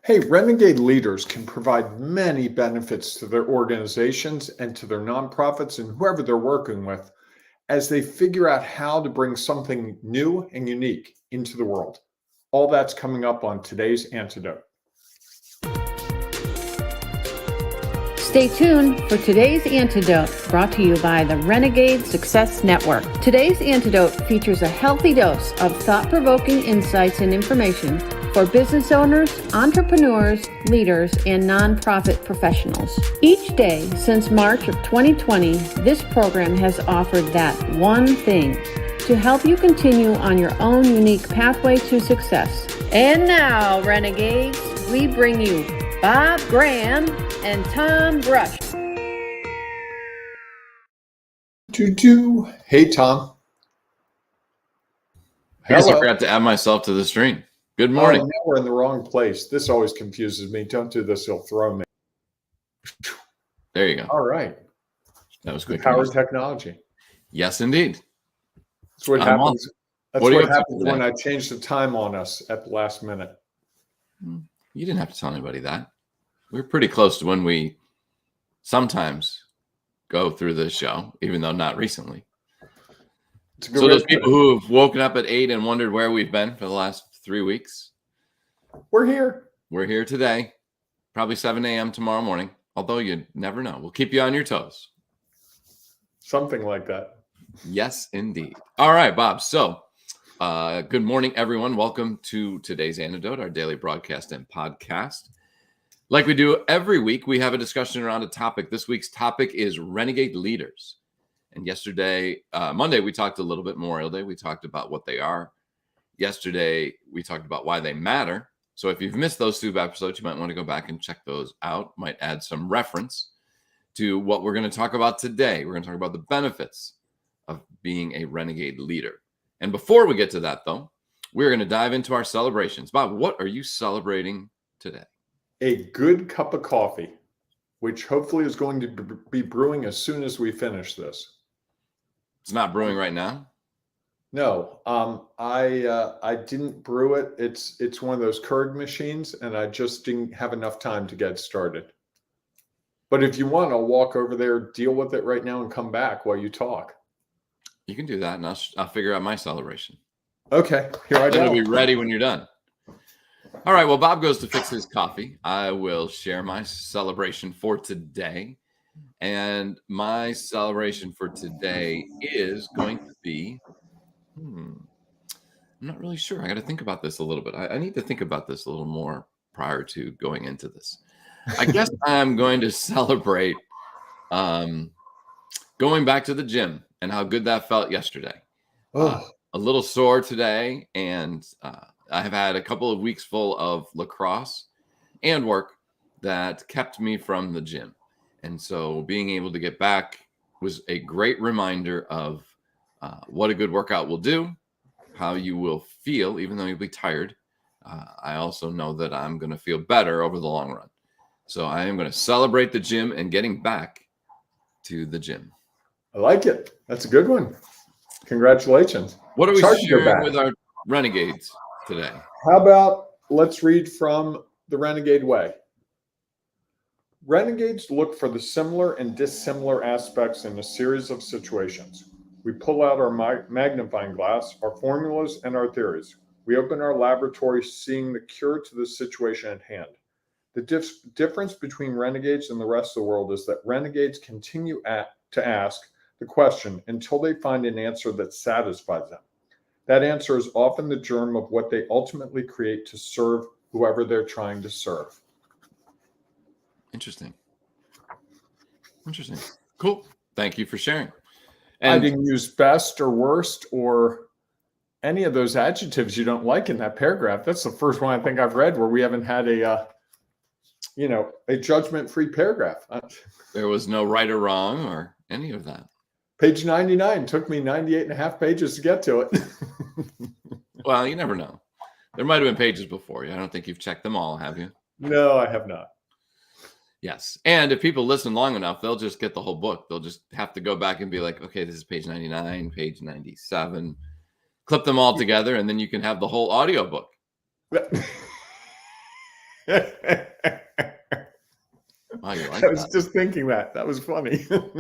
Hey, Renegade leaders can provide many benefits to their organizations and to their nonprofits and whoever they're working with as they figure out how to bring something new and unique into the world. All that's coming up on today's Antidote. Stay tuned for today's Antidote, brought to you by the Renegade Success Network. Today's Antidote features a healthy dose of thought-provoking insights and information for business owners, entrepreneurs, leaders, and nonprofit professionals. Each day since March of 2020, this program has offered that one thing to help you continue on your own unique pathway to success. And now, Renegades, we bring you Bob Graham and Tom Brush. Hey, Tom. I guess I forgot to add myself to the stream. Good morning. Oh, now we're in the wrong place. This always confuses me. Don't do this, you'll throw me. There you go. All right. That was good. Power technology. Yes, indeed. That's what happens. That's what happens when I change the time on us at the last minute. You didn't have to tell anybody that. We're pretty close to when we sometimes go through this show, even though not recently. So those people who have woken up at 8 and wondered where we've been for the last 3 weeks. We're here. We're here today. Probably 7 a.m. tomorrow morning. Although you never know. We'll keep you on your toes. Something like that. Yes, indeed. All right, Bob. So good morning, everyone. Welcome to today's Antidote, our daily broadcast and podcast. Like we do every week, we have a discussion around a topic. This week's topic is Renegade leaders. And yesterday, Monday, we talked a little bit Memorial Day. We talked about what they are. Yesterday, we talked about why they matter. So if you've missed those two episodes, you might want to go back and check those out. Might add some reference to what we're going to talk about today. We're going to talk about the benefits of being a renegade leader. And before we get to that, though, we're going to dive into our celebrations. Bob, what are you celebrating today? A good cup of coffee, which hopefully is going to be brewing as soon as we finish this. It's not brewing right now? No, I didn't brew it. It's one of those Keurig machines, and I just didn't have enough time to get started. But if you want, I'll walk over there, deal with it right now, and come back while you talk. You can do that, and I'll figure out my celebration. Okay, here I go. It'll be ready when you're done. All right, well, Bob goes to fix his coffee. I will share my celebration for today. And my celebration for today is going to be, I'm not really sure. I got to think about this a little bit. I need to think about this a little more prior to going into this. I guess I'm going to celebrate going back to the gym and how good that felt yesterday. A little sore today, and I have had a couple of weeks full of lacrosse and work that kept me from the gym. And so being able to get back was a great reminder of what a good workout will do, how you will feel, even though you'll be tired. I also know that I'm going to feel better over the long run. So I am going to celebrate the gym and getting back to the gym. I like it. That's a good one. Congratulations. What are we sharing with our renegades today? How about let's read from the Renegade Way. Renegades look for the similar and dissimilar aspects in a series of situations. We pull out our magnifying glass, our formulas, and our theories. We open our laboratory seeing the cure to the situation at hand. The difference between renegades and the rest of the world is that renegades continue to ask the question until they find an answer that satisfies them. That answer is often the germ of what they ultimately create to serve whoever they're trying to serve. Interesting. Cool. Thank you for sharing. And I didn't use best or worst or any of those adjectives you don't like in that paragraph. That's the first one I think I've read where we haven't had a judgment-free paragraph. There was no right or wrong or any of that. Page 99 took me 98 and a half pages to get to it. Well, you never know. There might have been pages before you. I don't think you've checked them all, have you? No, I have not. Yes. And if people listen long enough, they'll just get the whole book. They'll just have to go back and be like, okay, this is page 99, page 97, clip them all together, and then you can have the whole audio book. Wow, you like I was that. just thinking that. That was funny. All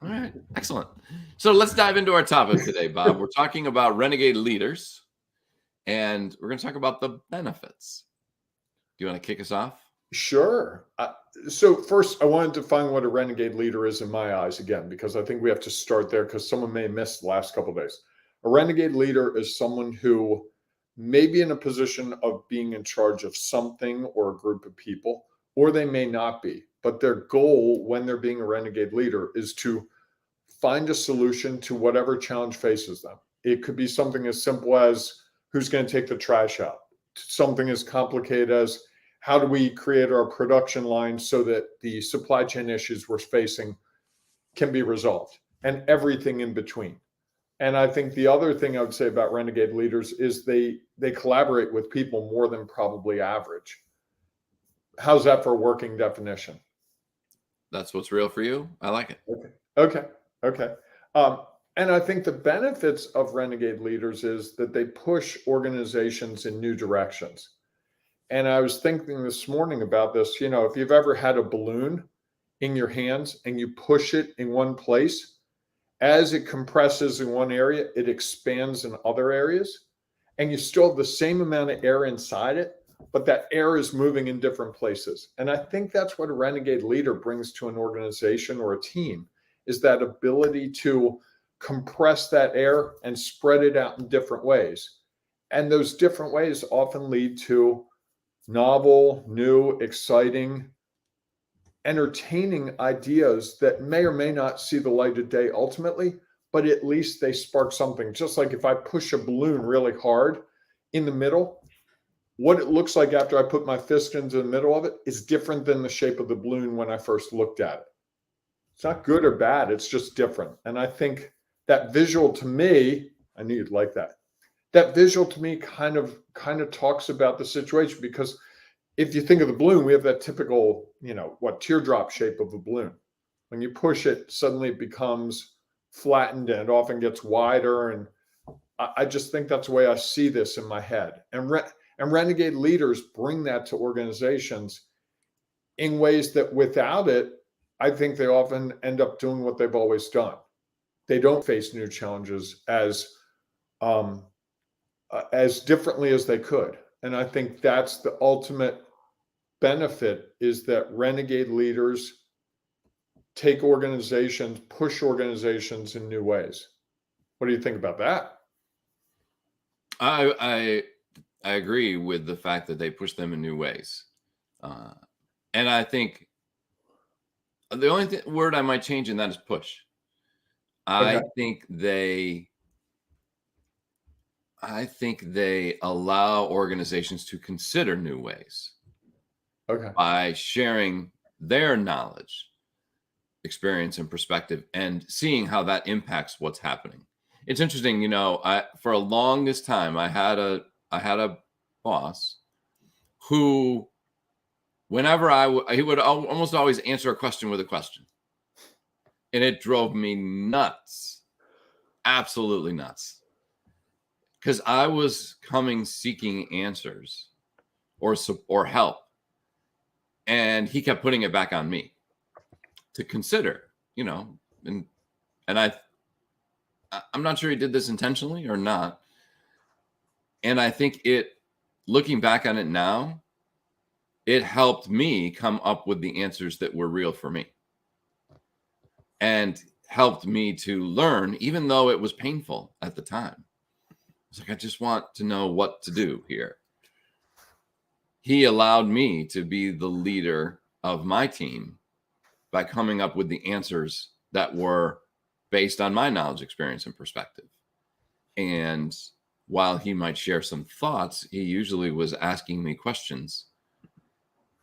right, excellent. So let's dive into our topic today, Bob. We're talking about renegade leaders, and we're going to talk about the benefits. Do you want to kick us off? Sure. So first, I wanted to define what a renegade leader is in my eyes again, because I think we have to start there because someone may have missed the last couple of days. A renegade leader is someone who may be in a position of being in charge of something or a group of people, or they may not be. But their goal when they're being a renegade leader is to find a solution to whatever challenge faces them. It could be something as simple as who's going to take the trash out, something as complicated as how do we create our production line so that the supply chain issues we're facing can be resolved, and everything in between. And I think the other thing I would say about renegade leaders is they collaborate with people more than probably average. How's that for a working definition? That's what's real for you. I like it. Okay. And I think the benefits of renegade leaders is that they push organizations in new directions. And I was thinking this morning about this, if you've ever had a balloon in your hands and you push it in one place, as it compresses in one area, it expands in other areas, and you still have the same amount of air inside it, but that air is moving in different places. And I think that's what a renegade leader brings to an organization or a team, is that ability to compress that air and spread it out in different ways. And those different ways often lead to novel, new, exciting, entertaining ideas that may or may not see the light of day ultimately, but at least they spark something. Just like if I push a balloon really hard in the middle, what it looks like after I put my fist into the middle of it is different than the shape of the balloon when I first looked at it. It's not good or bad, it's just different. And I think that visual to me, I knew you'd like that. That visual to me kind of talks about the situation, because if you think of the balloon, we have that typical, teardrop shape of a balloon. When you push it, suddenly it becomes flattened and it often gets wider. And I just think that's the way I see this in my head. And renegade leaders bring that to organizations in ways that without it, I think they often end up doing what they've always done. They don't face new challenges as differently as they could. And I think that's the ultimate benefit, is that renegade leaders take organizations, push organizations in new ways. What do you think about that? I agree with the fact that they push them in new ways. And I think the only word I might change in that is push. I think they allow organizations to consider new ways by sharing their knowledge, experience, and perspective, and seeing how that impacts what's happening. It's interesting, for a longest time, I had a boss who, whenever he would almost always answer a question with a question. And it drove me nuts, absolutely nuts. Because I was coming seeking answers or help. And he kept putting it back on me to consider, and I'm not sure he did this intentionally or not. And I think looking back on it now, it helped me come up with the answers that were real for me. And helped me to learn, even though it was painful at the time. It's like, I just want to know what to do here. He allowed me to be the leader of my team by coming up with the answers that were based on my knowledge, experience, and perspective. And while he might share some thoughts, he usually was asking me questions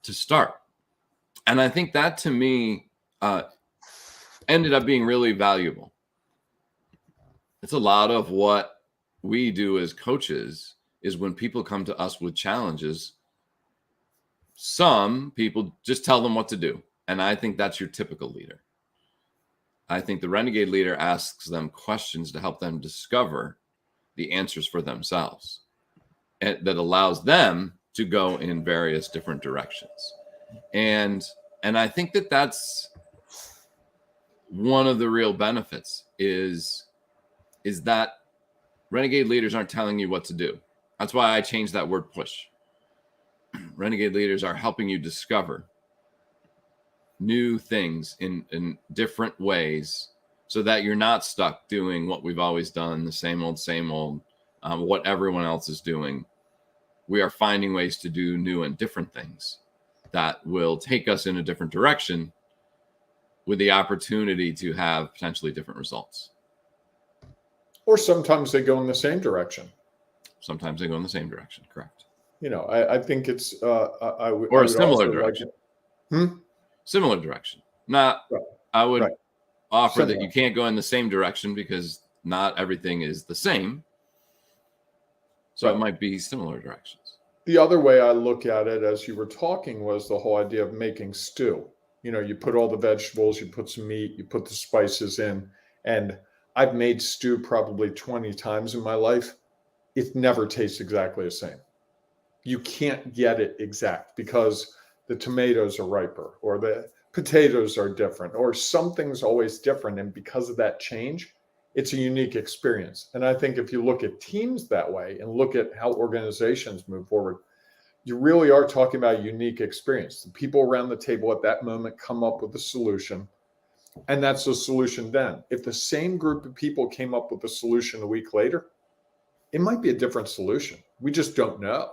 to start. And I think that, to me, ended up being really valuable. It's a lot of what we do as coaches is when people come to us with challenges, some people just tell them what to do. And I think that's your typical leader. I think the renegade leader asks them questions to help them discover the answers for themselves, and that allows them to go in various different directions. And I think that that's one of the real benefits is that renegade leaders aren't telling you what to do. That's why I changed that word push. Renegade leaders are helping you discover new things in different ways so that you're not stuck doing what we've always done, the same old, what everyone else is doing. We are finding ways to do new and different things that will take us in a different direction with the opportunity to have potentially different results. Or sometimes they go in the same direction. Sometimes they go in the same direction, correct? I think it's I Or would a similar also direction. Like Similar direction. Not, right. I would Right. offer Similar. that you can't go in the same direction because not everything is the same. So Right. it might be similar directions. The other way I look at it, as you were talking, was the whole idea of making stew. You put all the vegetables, you put some meat, you put the spices in, and I've made stew probably 20 times in my life. It never tastes exactly the same. You can't get it exact because the tomatoes are riper or the potatoes are different or something's always different. And because of that change, it's a unique experience. And I think if you look at teams that way and look at how organizations move forward, you really are talking about a unique experience. The people around the table at that moment come up with a solution, and that's the solution then. If the same group of people came up with a solution a week later, it might be a different solution. We just don't know.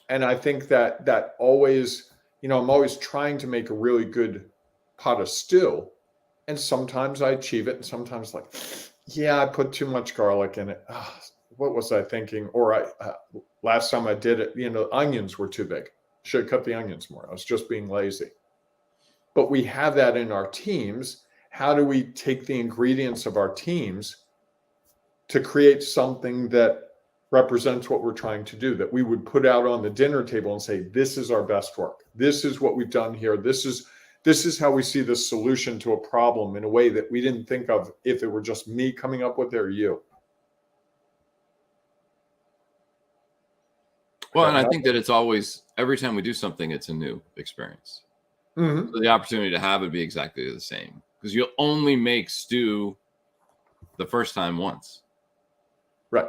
And I think that always, I'm always trying to make a really good pot of stew. And sometimes I achieve it. And sometimes yeah, I put too much garlic in it. What was I thinking? Or last time I did it, the onions were too big. Should have cut the onions more. I was just being lazy. But we have that in our teams. How do we take the ingredients of our teams to create something that represents what we're trying to do, that we would put out on the dinner table and say, this is our best work. This is what we've done here. This is how we see the solution to a problem in a way that we didn't think of if it were just me coming up with it or you. Well, and I think that it's always, every time we do something, it's a new experience. Mm-hmm. So the opportunity to have it be exactly the same, because you'll only make stew the first time once. Right.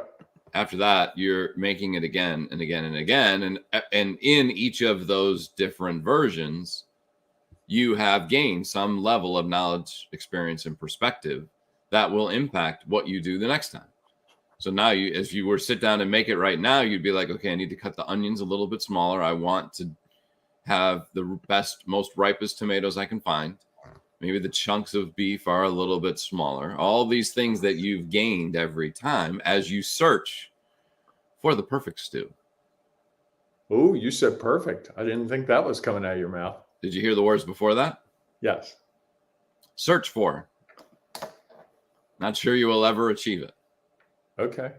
After that, you're making it again and again and again. And in each of those different versions, you have gained some level of knowledge, experience, and perspective that will impact what you do the next time. So now if you were to sit down and make it right now, you'd be like, okay, I need to cut the onions a little bit smaller. I want to have the best, most ripest tomatoes I can find. Maybe the chunks of beef are a little bit smaller. All these things that you've gained every time as you search for the perfect stew. Oh, you said perfect. I didn't think that was coming out of your mouth. Did you hear the words before that? Yes. Search for. Not sure you will ever achieve it. Okay.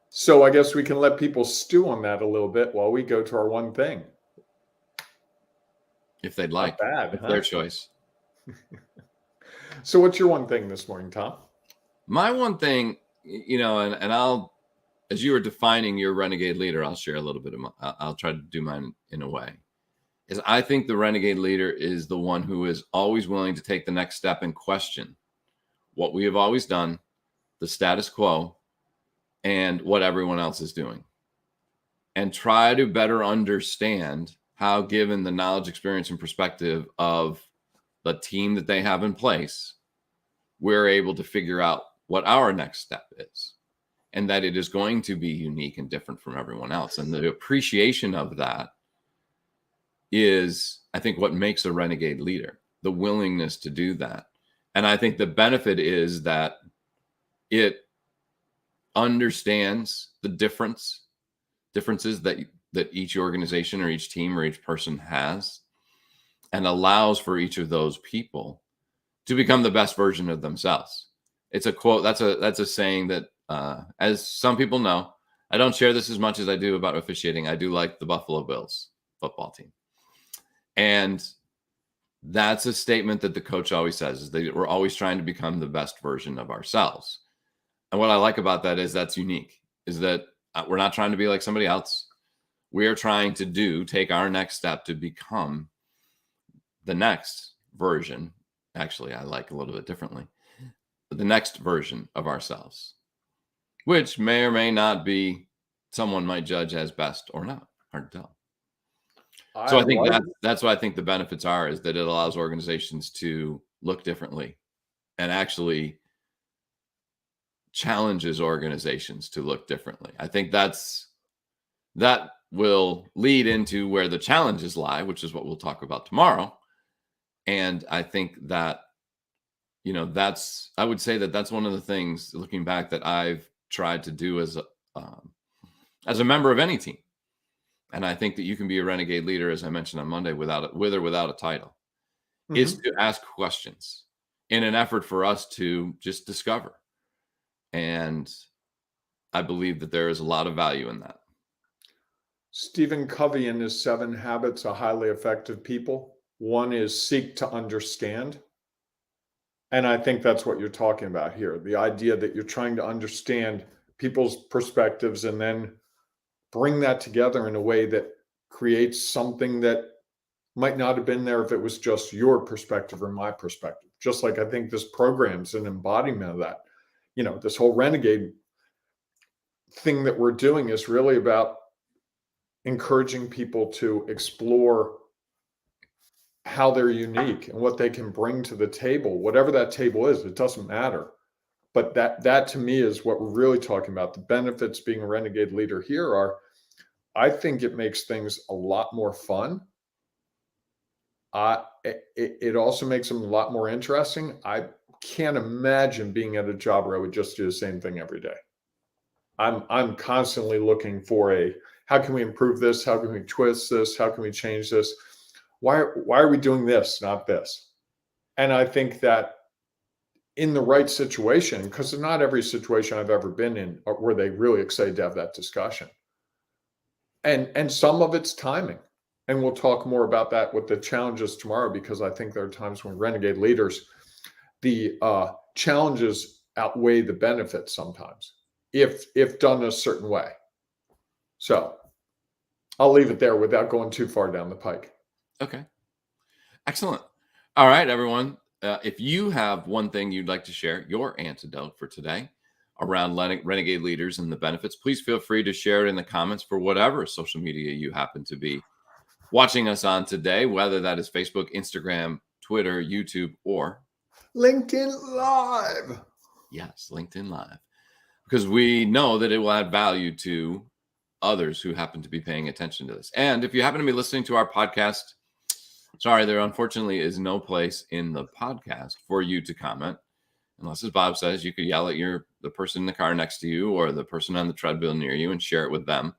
So I guess we can let people stew on that a little bit while we go to our one thing. If they'd like. Not bad, It's huh? their choice. So what's your one thing this morning, Tom? My one thing, and I'll, as you were defining your renegade leader, I'll share a little bit of I'll try to do mine in a way, is I think the renegade leader is the one who is always willing to take the next step and question what we have always done, the status quo, and what everyone else is doing, and try to better understand how, given the knowledge, experience, and perspective of the team that they have in place, we're able to figure out what our next step is, and that it is going to be unique and different from everyone else. And the appreciation of that is, I think, what makes a renegade leader, the willingness to do that. And I think the benefit is that it understands the differences that each organization or each team or each person has, and allows for each of those people to become the best version of themselves. It's a quote. That's a saying that, as some people know, I don't share this as much as I do about officiating. I do like the Buffalo Bills football team. And that's a statement that the coach always says, is that we're always trying to become the best version of ourselves. And what I like about that is that's unique, is that we're not trying to be like somebody else. we are trying to take our next step to become the next version. Actually, I like a little bit differently. The next version of ourselves, which may or may not be someone might judge as best or not. Hard to tell. So I think that's what I think the benefits are, is that it allows organizations to look differently and actually challenges organizations to look differently. I think that will lead into where the challenges lie, which is what we'll talk about tomorrow. And I think that, I would say that that's one of the things, looking back, that I've tried to do as a member of any team. And I think that you can be a renegade leader, as I mentioned on Monday, with or without a title, is to ask questions in an effort for us to just discover. And I believe that there is a lot of value in that. Stephen Covey, in his 7 Habits of Highly Effective People, one is seek to understand. And I think that's what you're talking about here. The idea that you're trying to understand people's perspectives and then bring that together in a way that creates something that might not have been there if it was just your perspective or my perspective. Just like I think this program's an embodiment of that. This whole Renegade thing that we're doing is really about encouraging people to explore how they're unique and what they can bring to the table, whatever that table is. It doesn't matter. But that to me is what we're really talking about. The benefits being a renegade leader here are, I think it makes things a lot more fun. It also makes them a lot more interesting. I can't imagine being at a job where I would just do the same thing every day. I'm constantly looking for how can we improve this? How can we twist this? How can we change this? Why are we doing this, not this? And I think that in the right situation, because not every situation I've ever been in were they really excited to have that discussion. And some of it's timing. And we'll talk more about that with the challenges tomorrow, because I think there are times when renegade leaders, the challenges outweigh the benefits sometimes, if done a certain way. So I'll leave it there without going too far down the pike. Okay. Excellent. All right, everyone. If you have one thing you'd like to share, your antidote for today around renegade leaders and the benefits, please feel free to share it in the comments for whatever social media you happen to be watching us on today, whether that is Facebook, Instagram, Twitter, YouTube, or LinkedIn Live. Yes, LinkedIn Live. Because we know that it will add value to others who happen to be paying attention to this. And if you happen to be listening to our podcast, sorry, there unfortunately is no place in the podcast for you to comment. Unless, as Bob says, you could yell at the person in the car next to you or the person on the treadmill near you and share it with them.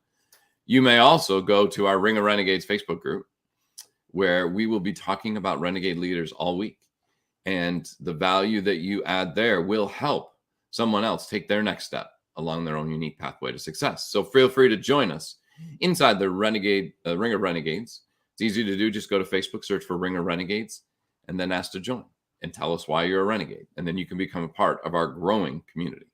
You may also go to our Ring of Renegades Facebook group, where we will be talking about renegade leaders all week. And the value that you add there will help someone else take their next step along their own unique pathway to success. So feel free to join us inside the Ring of Renegades. It's easy to do. Just go to Facebook, search for Ring of Renegades, and then ask to join and tell us why you're a renegade. And then you can become a part of our growing community.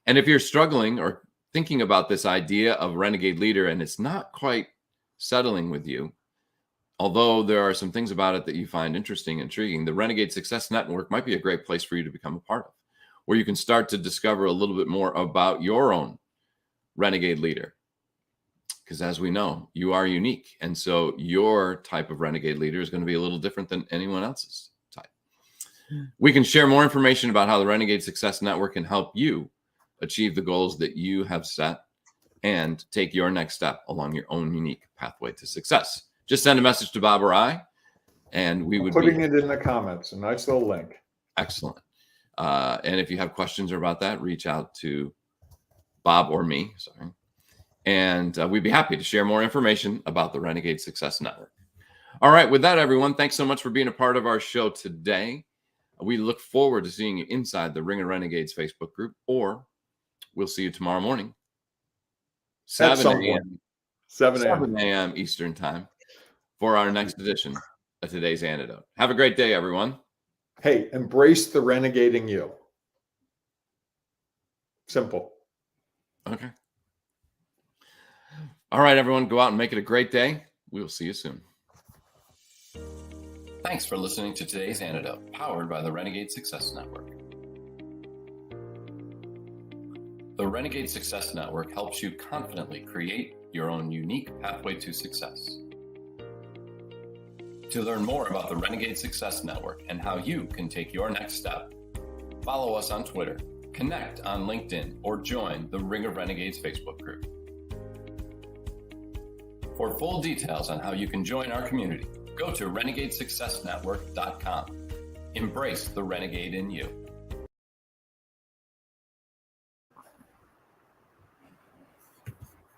And if you're struggling or thinking about this idea of renegade leader and it's not quite settling with you, although there are some things about it that you find interesting, intriguing, the Renegade Success Network might be a great place for you to become a part of, where you can start to discover a little bit more about your own renegade leader. Because as we know, you are unique. And so your type of renegade leader is going to be a little different than anyone else's type. We can share more information about how the Renegade Success Network can help you achieve the goals that you have set and take your next step along your own unique pathway to success. Just send a message to Bob or I, and we would putting it in the comments. A nice little link. Excellent. And if you have questions about that, reach out to Bob or me. Sorry. And we'd be happy to share more information about the Renegade Success Network. All right. With that, everyone, thanks so much for being a part of our show today. We look forward to seeing you inside the Ring of Renegades Facebook group, or we'll see you tomorrow morning, 7 a.m. Eastern Time, for our next edition of today's Antidote. Have a great day, everyone. Hey, embrace the renegading you. Simple. Okay. All right, everyone, go out and make it a great day. We will see you soon. Thanks for listening to today's Antidote, powered by the Renegade Success Network. The Renegade Success Network helps you confidently create your own unique pathway to success. To learn more about the Renegade Success Network and how you can take your next step, follow us on Twitter, connect on LinkedIn, or join the Ring of Renegades Facebook group. For full details on how you can join our community, go to renegadesuccessnetwork.com. Embrace the renegade in you.